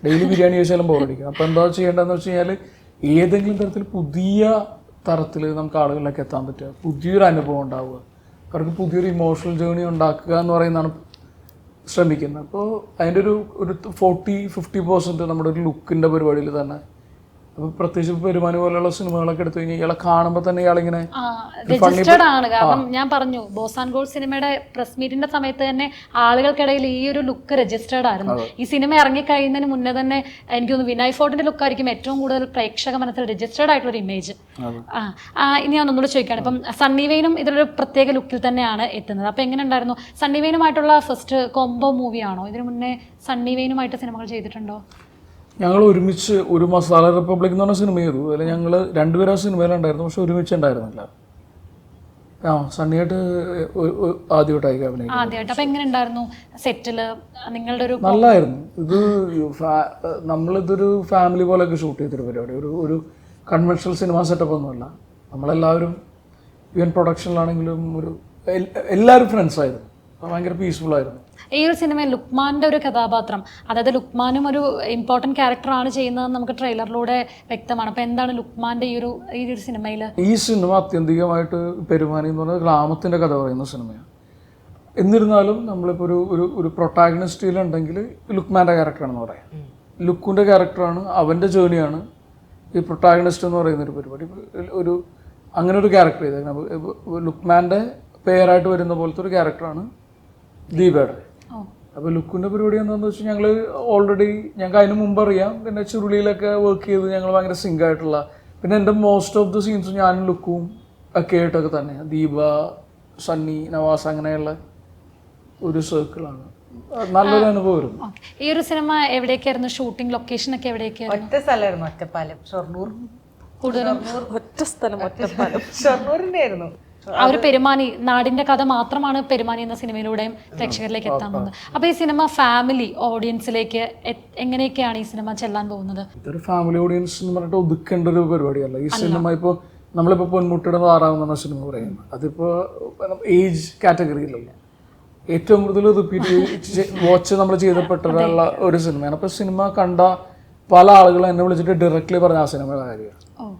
ഡെയിലി ബിരിയാണി കഴിച്ചാലും ബോറടിക്കും. അപ്പോൾ എന്താ ചെയ്യേണ്ടതെന്ന് വെച്ച് കഴിഞ്ഞാൽ ഏതെങ്കിലും തരത്തിൽ പുതിയ തരത്തിൽ നമുക്ക് ആളുകളിലേക്ക് എത്താൻ പറ്റുക, പുതിയൊരു അനുഭവം ഉണ്ടാവുക, അവർക്ക് പുതിയൊരു ഇമോഷണൽ ജേർണി ഉണ്ടാക്കുക എന്ന് പറയുന്നതാണ് ശ്രമിക്കുന്നത്. അപ്പോൾ അതിൻ്റെ ഒരു 40-50% നമ്മുടെ ഒരു ലുക്കിൻ്റെ പരിപാടിയിൽ തന്നെ. അപ്പോൾ പ്രത്യേകിച്ച് പെരുമാനി പോലെയുള്ള സിനിമകളൊക്കെ എടുത്തു കഴിഞ്ഞാൽ ഇയാളെ കാണുമ്പോൾ തന്നെ ഇയാളിങ്ങനെ
രജിസ്റ്റേർഡ് ആണ്. കാരണം ഞാൻ പറഞ്ഞു ബോസ് ആൻഡ് ഗോൾ സിനിമയുടെ പ്രസ് മീറ്റിന്റെ സമയത്ത് തന്നെ ആളുകൾക്കിടയിൽ ഈ ഒരു ലുക്ക് രജിസ്റ്റേർഡ് ആയിരുന്നു. ഈ സിനിമ ഇറങ്ങിക്കഴിയുന്നതിന് മുന്നേ തന്നെ എനിക്ക് തോന്നുന്നു വിനയ് ഫോർട്ടിന്റെ ലുക്കായിരിക്കും ഏറ്റവും കൂടുതൽ പ്രേക്ഷക മനസ്സിൽ രജിസ്റ്റേർഡ് ആയിട്ടുള്ള ഒരു ഇമേജ്. ഇനി ഞാൻ ഒന്നുകൂടെ ചോദിക്കുകയാണ്, ഇപ്പം സണ്ണി വെയിനും ഇതിലൊരു പ്രത്യേക ലുക്കിൽ തന്നെയാണ് എത്തുന്നത്. അപ്പോൾ എങ്ങനെ ഉണ്ടായിരുന്നു? സണ്ണി വെയിനുമായിട്ടുള്ള ഫസ്റ്റ് കോംബോ മൂവിയാണോ? ഇതിനു മുന്നേ സണ്ണി വെയിനുമായിട്ട് സിനിമകൾ ചെയ്തിട്ടുണ്ടോ?
ഞങ്ങൾ ഒരുമിച്ച് ഒരു മസാല റിപ്പബ്ലിക് എന്ന് പറഞ്ഞ സിനിമ ചെയ്തു. അതിൽ ഞങ്ങൾ രണ്ടുപേരും ആ സിനിമയിലുണ്ടായിരുന്നു, പക്ഷെ ഒരുമിച്ച് ഉണ്ടായിരുന്നില്ല. സണ്ണിയായിട്ട് ആദ്യമായിട്ടായി അഭിനയിക്കും.
ആദ്യമായിട്ട്. അപ്പോൾ എങ്ങനെ ഉണ്ടായിരുന്നു സെറ്റില് നിങ്ങളുടെ ഒരു?
നല്ലായിരുന്നു. ഇത് നമ്മളിതൊരു ഫാമിലി പോലെയൊക്കെ ഷൂട്ട് ചെയ്തൊരു പരിപാടി, ഒരു കൺവെൻഷണൽ സിനിമ സെറ്റപ്പ് ഒന്നുമല്ല. നമ്മളെല്ലാവരും ഈവൻ പ്രൊഡക്ഷനിലാണെങ്കിലും എല്ലാവരും ഫ്രണ്ട്സായിരുന്നു. ഭയങ്കര പീസ്ഫുൾ ആയിരുന്നു.
ഈ ഒരു സിനിമയിൽ ലുക്മാന്റെ ഒരു കഥാപാത്രം, അതായത് ലുക്മാനും ഒരു ഇമ്പോർട്ടൻറ്റ് ക്യാരക്ടറാണ് ചെയ്യുന്നത് നമുക്ക് ട്രെയിലറിലൂടെ വ്യക്തമാണ്. അപ്പോൾ എന്താണ് ലുക്മാന്റെ ഈ ഒരു സിനിമയിൽ? ഈ
സിനിമ ആത്യന്തികമായിട്ട് പെരുമാനി എന്ന് പറഞ്ഞ ഗ്രാമത്തിൻ്റെ കഥ പറയുന്ന സിനിമയാണ്. എന്നിരുന്നാലും നമ്മളിപ്പോൾ ഒരു പ്രൊട്ടാഗണിസ്റ്റിലുണ്ടെങ്കിൽ ലുക്മാൻ്റെ ക്യാരക്ടറാണെന്ന് പറയാം. ലുക്കിൻ്റെ ക്യാരക്ടറാണ്, അവൻ്റെ ജേർണിയാണ് ഈ പ്രൊട്ടാഗണിസ്റ്റ് എന്ന് പറയുന്നൊരു പരിപാടി. അങ്ങനെ ഒരു ക്യാരക്ടർ ചെയ്തേക്കണം. ലുക്മാൻ്റെ പേരായിട്ട് വരുന്ന പോലത്തെ ഒരു ക്യാരക്ടറാണ് ദീപയുടെ. അപ്പോൾ ലുക്കിൻ്റെ പരിപാടി എന്താണെന്ന് വെച്ചാൽ ഞങ്ങൾ ഓൾറെഡി ഞങ്ങൾക്ക് അതിന് മുമ്പ് അറിയാം. പിന്നെ ചുരുളിയിലൊക്കെ വർക്ക് ചെയ്ത് ഞങ്ങൾ ഭയങ്കര സിങ്ക് ആയിട്ടുള്ള, പിന്നെ എൻ്റെ മോസ്റ്റ് ഓഫ് ദ സീൻസും ഞാനും ലുക്കും ഒക്കെ ആയിട്ടൊക്കെ തന്നെ ദീപ, സണ്ണി, നവാസ് അങ്ങനെയുള്ള ഒരു സർക്കിളാണ്. നല്ലൊരു അനുഭവമായിരുന്നു.
ഈ ഒരു സിനിമ എവിടേക്കായിരുന്നു ഷൂട്ടിംഗ് ലൊക്കേഷൻ ഒക്കെ? എവിടേക്കായിരുന്നു?
ഒറ്റ സ്ഥലമായിരുന്നു, ഒറ്റപ്പാലം, ഷൊർണൂർ.
കൂടുതലും
ഒറ്റ സ്ഥലം, ഒറ്റപ്പാലം,
ഷൊർണൂരിൻ്റെ ആയിരുന്നു.
ആ ഒരു പെരുമാനി നാടിന്റെ കഥ മാത്രമാണ് പെരുമാനി എന്ന സിനിമയിലൂടെയും പ്രേക്ഷകരിലേക്ക് എത്താൻ പോകുന്നത്. അപ്പോൾ ഈ സിനിമ ഫാമിലി ഓഡിയൻസിലേക്ക് എങ്ങനെയൊക്കെയാണ് ഈ സിനിമ ചെല്ലാൻ പോകുന്നത്?
ഇതൊരു ഫാമിലി ഓഡിയൻസ് എന്ന് പറഞ്ഞിട്ട് ഒതുക്കേണ്ട ഒരു പരിപാടിയല്ല ഈ സിനിമ. ഇപ്പോൾ നമ്മളിപ്പോൾ പൊന്മുട്ടിയുടെ താറാവ് എന്ന സിനിമ പറയുന്നത്, അതിപ്പോൾ ഏജ് കാറ്റഗറിയിലല്ല, ഏറ്റവും കൂടുതൽ റിപ്പീറ്റ് വാച്ച് നമ്മൾ ചെയ്തപ്പെട്ടുള്ള ഒരു സിനിമയാണ്. അപ്പോൾ സിനിമ കണ്ട പല ആളുകളും എന്നെ വിളിച്ചിട്ട് ഡയറക്റ്റ്ലി പറഞ്ഞ ആ സിനിമയുടെ കാര്യമാണ്.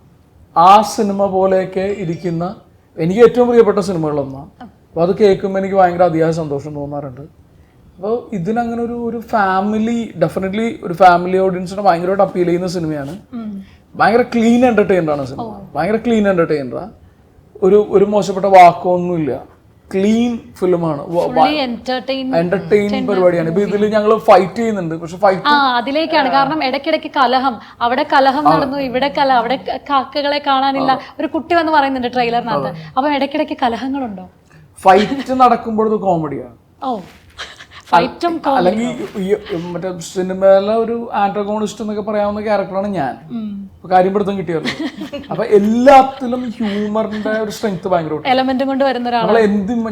ആ സിനിമ പോലെയൊക്കെ ഇരിക്കുന്ന എനിക്ക് ഏറ്റവും പ്രിയപ്പെട്ട സിനിമകളൊന്നാണ്. അപ്പോൾ അത് കേൾക്കുമ്പോൾ എനിക്ക് ഭയങ്കര അതിയായ സന്തോഷം തോന്നാറുണ്ട്. അപ്പോൾ ഇതിനങ്ങനെ ഒരു ഫാമിലി, ഡെഫിനറ്റ്ലി ഒരു ഫാമിലി ഓഡിയൻസിനെ ഭയങ്കരമായിട്ട് അപ്പീൽ ചെയ്യുന്ന സിനിമയാണ്. ഭയങ്കര ക്ലീൻ എൻ്റർടൈനറാണ് സിനിമ, ഭയങ്കര ക്ലീൻ എൻ്റർടൈനറാണ്. ഒരു മോശപ്പെട്ട വാക്കൊന്നുമില്ല, ക്ലീൻ ഫിലിമാണ്, എന്റർടൈൻ പരിപാടിയാണ്. ഇപ്പൊ ഇതിൽ ഞങ്ങൾ ഫൈറ്റ് ചെയ്യുന്നുണ്ട്, പക്ഷെ ഫൈറ്റ്
അതിലേക്കാണ്. കാരണം ഇടയ്ക്കിടയ്ക്ക് കലഹം, അവിടെ കലഹം നടന്നു, ഇവിടെ അവിടെ കാക്കകളെ കാണാനില്ല, ഒരു കുട്ടി വന്ന് പറയുന്നുണ്ട് ട്രെയിലറിനകത്ത്. അപ്പൊ ഇടയ്ക്കിടയ്ക്ക് കലഹങ്ങളുണ്ടോ?
ഫൈറ്റ് നടക്കുമ്പോഴത് കോമഡിയാണ്.
ഫൈറ്റും
അല്ലെങ്കിൽ മറ്റേ സിനിമയിലെ ഒരു ആന്റഗോണിസ്റ്റ് എന്നൊക്കെ പറയാവുന്ന ക്യാരക്ടറാണ് ഞാൻ. കാര്യം പിടുത്തം കിട്ടിയായിരുന്നു. അപ്പൊ എല്ലാത്തിലും ഹ്യൂമറിന്റെ ഒരു സ്ട്രെങ്ത് ഭയങ്കര
എലമെന്റും കൊണ്ട് വരുന്ന
ഒരാൾ.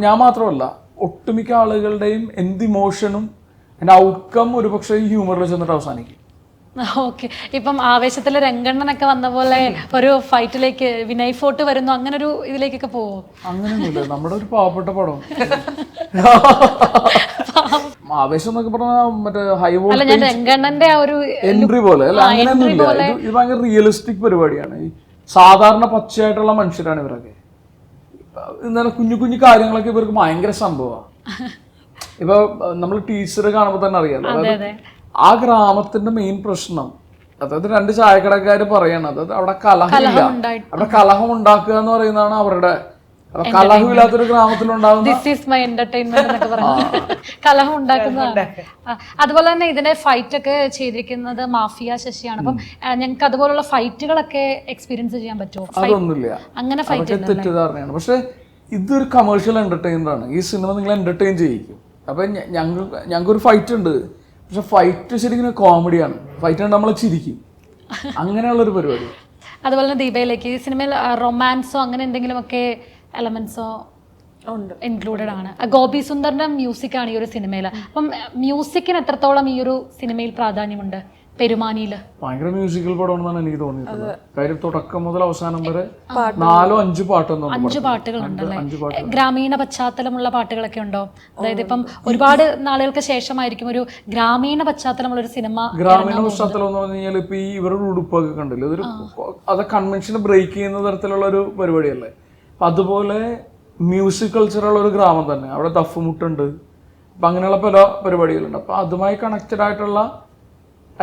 ഞാൻ മാത്രമല്ല, ഒട്ടുമിക്ക ആളുകളുടെയും എന്ത് ഇമോഷനും അതിന്റെ ഔട്ട്കം ഒരു പക്ഷേ ഹ്യൂമറിൽ ചെന്നിട്ട് അവസാനിക്കും.
ഓക്കെ. ഇപ്പം ആവേശത്തിലെ രംഗണ്ണനൊക്കെ വന്ന പോലെ ഒരു ഫൈറ്റിലേക്ക് വിനയ് ഫോർട്ട് വരുന്നു, അങ്ങനെ ഒരു ഇതിലേക്കൊക്കെ പോവോ?
അങ്ങനെയൊന്നുമില്ല, നമ്മുടെ ഒരു പാവപ്പെട്ട പടം. ആവേശം എന്നൊക്കെ പറഞ്ഞാൽ മറ്റേ ഹൈ വോൾട്ടേജ്
രംഗണ്ണന്റെ ആ ഒരു
എൻട്രി പോലെ അല്ല, അങ്ങനെയൊന്നുമില്ല. ഇത് ഭയങ്കര റിയലിസ്റ്റിക് പരിപാടിയാണ്. ഈ സാധാരണ പച്ചയായിട്ടുള്ള മനുഷ്യരാണ് ഇവരൊക്കെ. ഇന്നലെ കുഞ്ഞു കുഞ്ഞു കാര്യങ്ങളൊക്കെ ഇവർക്ക് ഭയങ്കര സംഭവമാണ്. ഇപ്പൊ നമ്മൾ ടീച്ചർ കാണുമ്പോൾ തന്നെ അറിയാലോ, അതായത് ആ ഗ്രാമത്തിന്റെ മെയിൻ പ്രശ്നം, അതായത് രണ്ട് ചായക്കടക്കാര് പറയണത് അവിടെ കലഹമില്ല, അവിടെ കലഹം ഉണ്ടാക്കുക എന്ന് പറയുന്നതാണ് അവരുടെ അപ്പൊ കലഹമില്ലാത്തൊരു ഗ്രാമത്തിലുണ്ടാകുന്ന
ദിസ് ഈസ് മൈ എന്റർടൈൻമെന്റ് എന്നൊക്കെ പറഞ്ഞു കലഹം ഉണ്ടാക്കുന്നതാണ്. അതുപോലെ തന്നെ ഇതിന്റെ ഫൈറ്റ് ഒക്കെ ചെയ്തിരിക്കുന്നത് മാഫിയ ശശിയാണ്. അപ്പം ഞങ്ങൾക്ക് അതുപോലുള്ള ഫൈറ്റുകളൊക്കെ എക്സ്പീരിയൻസ് ചെയ്യാൻ പറ്റുമോ?
അതൊന്നുമില്ല,
അങ്ങനെ ഫൈറ്റ്
അതൊക്കെ തെറ്റിദ്ധാരണയാണ്. പക്ഷെ ഇതൊരു കമേഴ്ഷ്യൽ എന്റർടൈനർ ആണ്. ഈ സിനിമ നിങ്ങളെ എന്റർടൈൻ ചെയ്യിക്കും. അപ്പൊ ഞങ്ങൾക്കൊരു ഫൈറ്റ് ഉണ്ട്, പക്ഷെ ഫൈറ്റ് ശരിക്കും കോമഡിയാണ്. ഫൈറ്റ് ഉണ്ട് നമ്മളെ ചിരിക്കും, അങ്ങനെയുള്ളൊരു പരിപാടി.
അതുപോലെ തന്നെ ദീപയിലേക്ക് ഈ സിനിമയിൽ റൊമാൻസോ അങ്ങനെ എന്തെങ്കിലുമൊക്കെ എലമെന്റ്സോ ഇൻക്ലൂഡഡ് ആണ്. ഗോപി സുന്ദറിന്റെ മ്യൂസിക് ആണ് ഈ ഒരു സിനിമയിൽ. അപ്പം മ്യൂസിക്കിന് എത്രത്തോളം ഈ ഒരു സിനിമയിൽ പ്രാധാന്യമുണ്ട്? പെരുമാനിയില്
ഭയങ്കര മ്യൂസിക്കൽ പടമാണെന്നാണ് എനിക്ക് തോന്നിയിട്ടുള്ളത്. കാര്യം തുടക്കം മുതൽ അവസാനം വരെ 4-5 പാട്ടൊന്നും
5 പാട്ടുകളുണ്ടല്ലേ? ഗ്രാമീണ പശ്ചാത്തലമുള്ള പാട്ടുകളൊക്കെ ഉണ്ടോ? അതായത് ഇപ്പം ഒരുപാട് നാളുകൾക്ക് ശേഷമായിരിക്കും ഒരു ഗ്രാമീണ പശ്ചാത്തലമുള്ള ഒരു സിനിമ.
ഗ്രാമീണ പശ്ചാത്തലം എന്ന് പറഞ്ഞു കഴിഞ്ഞാൽ ഇപ്പൊ ഈ ഇവരുടെ ഉടുപ്പൊക്കെ കണ്ടില്ല, ഇതൊരു അത് കൺവെൻഷൻ ബ്രേക്ക് ചെയ്യുന്ന തരത്തിലുള്ള ഒരു പരിപാടിയല്ലേ. അപ്പൊ അതുപോലെ മ്യൂസിക് കൾച്ചറുള്ള ഒരു ഗ്രാമം തന്നെ, അവിടെ ദഫ്മുട്ടുണ്ട്, അപ്പൊ അങ്ങനെയുള്ള പല പരിപാടികളുണ്ട്. അപ്പൊ അതുമായി കണക്റ്റഡ് ആയിട്ടുള്ള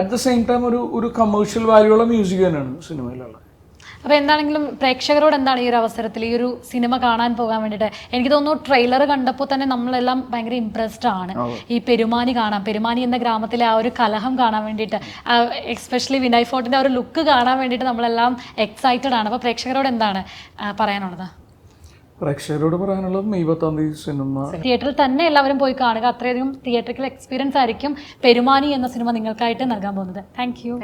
അറ്റ് ദ സെയിം ടൈം ഒരു കമേഴ്ഷ്യൽ വാല്യൂ ഉള്ള മ്യൂസിക് തന്നെയാണ് സിനിമയിലുള്ളത്.
അപ്പോൾ എന്താണെങ്കിലും പ്രേക്ഷകരോട് എന്താണ് ഈ ഒരു അവസരത്തിൽ ഈ ഒരു സിനിമ കാണാൻ പോകാൻ വേണ്ടിയിട്ട്? എനിക്ക് തോന്നുന്നു ട്രെയിലർ കണ്ടപ്പോൾ തന്നെ നമ്മളെല്ലാം ഭയങ്കര ഇംപ്രസ്ഡ് ആണ്. ഈ പെരുമാനി കാണാൻ, പെരുമാനി എന്ന ഗ്രാമത്തിലെ ആ ഒരു കലഹം കാണാൻ വേണ്ടിയിട്ട്, എസ്പെഷ്യലി വിനയ് ഫോർട്ടിൻ്റെ ആ ഒരു ലുക്ക് കാണാൻ വേണ്ടിയിട്ട് നമ്മളെല്ലാം എക്സൈറ്റഡ് ആണ്. അപ്പോൾ പ്രേക്ഷകരോട് എന്താണ് പറയാനുള്ളത്?
പ്രേക്ഷകരോട് പറയാനുള്ളത് മെയ് 10-ാം തീയതി സിനിമ
തിയേറ്ററിൽ തന്നെ എല്ലാവരും പോയി കാണുക. അത്രയധികം തിയേറ്ററിക്കൽ എക്സ്പീരിയൻസ് ആയിരിക്കും പെരുമാനി എന്ന സിനിമ നിങ്ങൾക്കായിട്ട് നൽകാൻ പോകുന്നത്. Thank you.